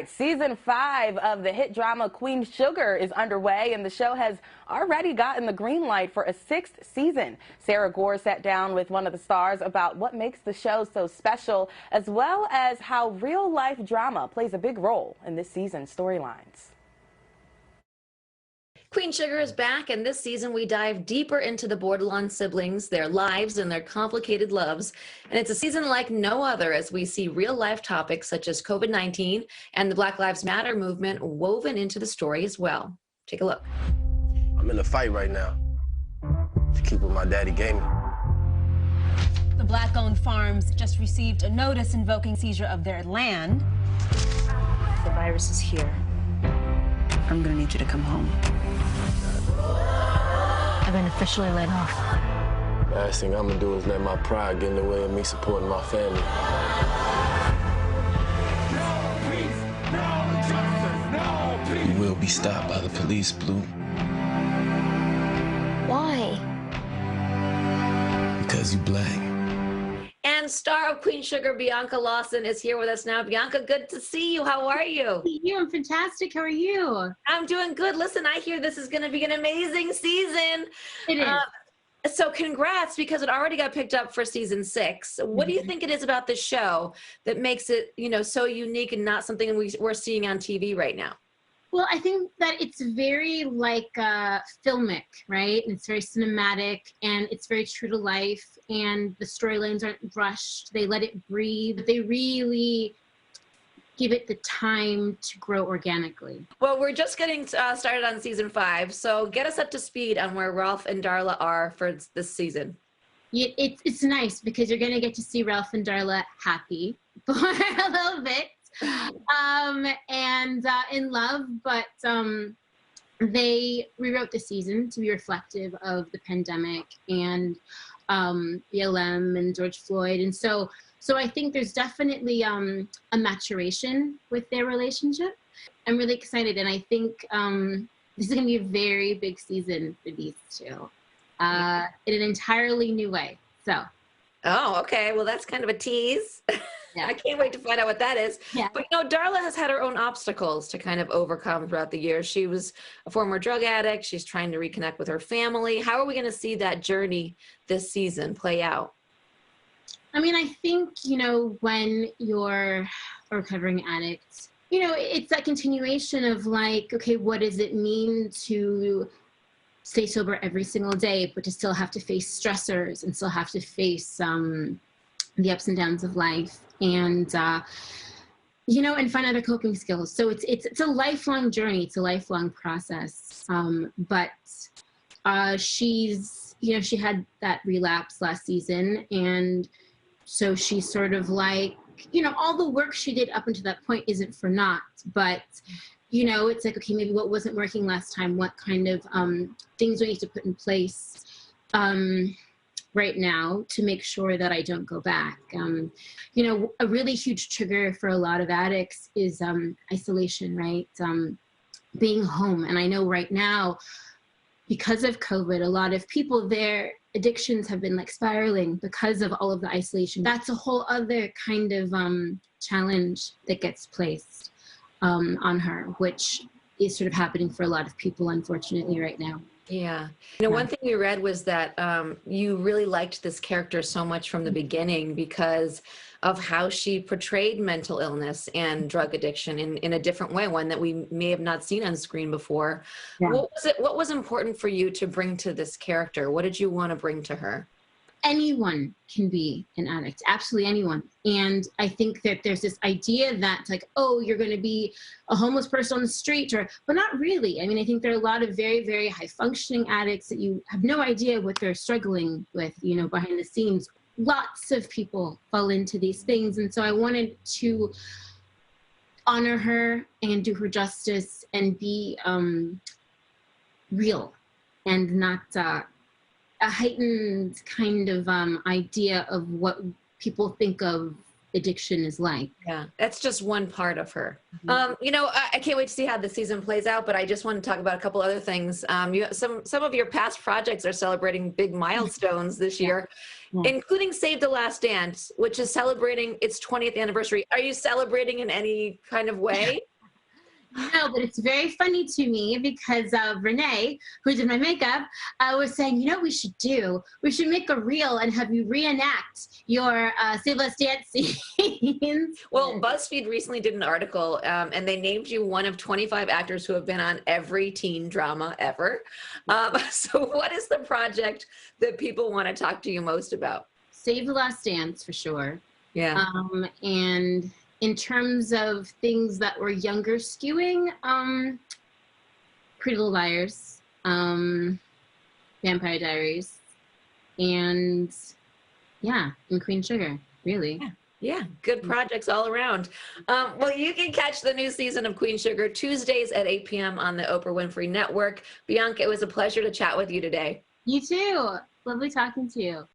Season 5 of the hit drama Queen Sugar is underway, and the show has already gotten the green light for a 6th season. Sara Gore sat down with one of the stars about what makes the show so special, as well as how real-life drama plays a big role in this season's storylines. Queen Sugar is back, and this season we dive deeper into the Bordelon siblings, their lives, and their complicated loves. And it's a season like no other as we see real-life topics such as COVID-19 and the Black Lives Matter movement woven into the story as well. Take a look. I'm in a fight right now to keep what my daddy gave me. The Black-owned farms just received a notice invoking seizure of their land. The virus is here. I'm gonna need you to come home. I've been officially laid off. Last thing I'm gonna do is let my pride get in the way of me supporting my family. You will be stopped by the police, Blue. Why? Because you black. And star of Queen Sugar, Bianca Lawson, is here with us now. Bianca, good to see you. How are you? I'm fantastic. How are you? I'm doing good. Listen, I hear this is going to be an amazing season. It is. So congrats, because it already got picked up for season 6. What do you think it is about this show that makes it, so unique and not something we're seeing on TV right now? Well, I think that it's very filmic, right? And it's very cinematic, and it's very true to life, and the storylines aren't rushed. They let it breathe. They really give it the time to grow organically. Well, we're just getting started on season 5, so get us up to speed on where Ralph and Darla are for this season. It's nice because you're going to get to see Ralph and Darla happy for a little bit. And in love, but they rewrote the season to be reflective of the pandemic and BLM and George Floyd, and so I think there's definitely a maturation with their relationship. I'm really excited, and I think this is going to be a very big season for these two in an entirely new way. So. Oh, okay. Well, that's kind of a tease. Yeah. I can't wait to find out what that is. Yeah. But Darla has had her own obstacles to kind of overcome throughout the years. She was a former drug addict. She's trying to reconnect with her family. How are we going to see that journey this season play out? I mean, I think, when you're a recovering addict, it's that continuation of okay, what does it mean to stay sober every single day, but to still have to face stressors and still have to face the ups and downs of life, and and find other coping skills. So it's a lifelong journey. It's a lifelong process. But she's she had that relapse last season, and so she's sort of all the work she did up until that point isn't for naught. But it's okay, maybe what wasn't working last time, what kind of things we need to put in place right now to make sure that I don't go back. A really huge trigger for a lot of addicts is isolation, right? Being home. And I know right now, because of COVID, a lot of people, their addictions have been spiraling because of all of the isolation. That's a whole other kind of challenge that gets placed on her, which is sort of happening for a lot of people, unfortunately, right now. Yeah. One thing we read was that you really liked this character so much from the beginning because of how she portrayed mental illness and drug addiction in a different way, one that we may have not seen on screen before. Yeah. What was important for you to bring to this character? What did you want to bring to her? Anyone can be an addict, absolutely anyone. And I think that there's this idea that oh, you're going to be a homeless person on the street, but not really. I mean, I think there are a lot of very, very high functioning addicts that you have no idea what they're struggling with, behind the scenes. Lots of people fall into these things. And so I wanted to honor her and do her justice and be real and not a heightened kind of idea of what people think of addiction is like. Yeah, that's just one part of her. Mm-hmm. I can't wait to see how the season plays out, but I just want to talk about a couple other things. Some of your past projects are celebrating big milestones this year. including Save the Last Dance, which is celebrating its 20th anniversary. Are you celebrating in any kind of way? No, but it's very funny to me because Renee, who did my makeup, was saying, you know what we should do? We should make a reel and have you reenact your Save Last Dance scenes. Well, BuzzFeed recently did an article, and they named you one of 25 actors who have been on every teen drama ever. So what is the project that people want to talk to you most about? Save the Last Dance, for sure. Yeah. And in terms of things that were younger skewing, Pretty Little Liars, Vampire Diaries, and Queen Sugar, really. Yeah, good projects all around. Well, you can catch the new season of Queen Sugar Tuesdays at 8 p.m. on the Oprah Winfrey Network. Bianca, it was a pleasure to chat with you today. You too. Lovely talking to you.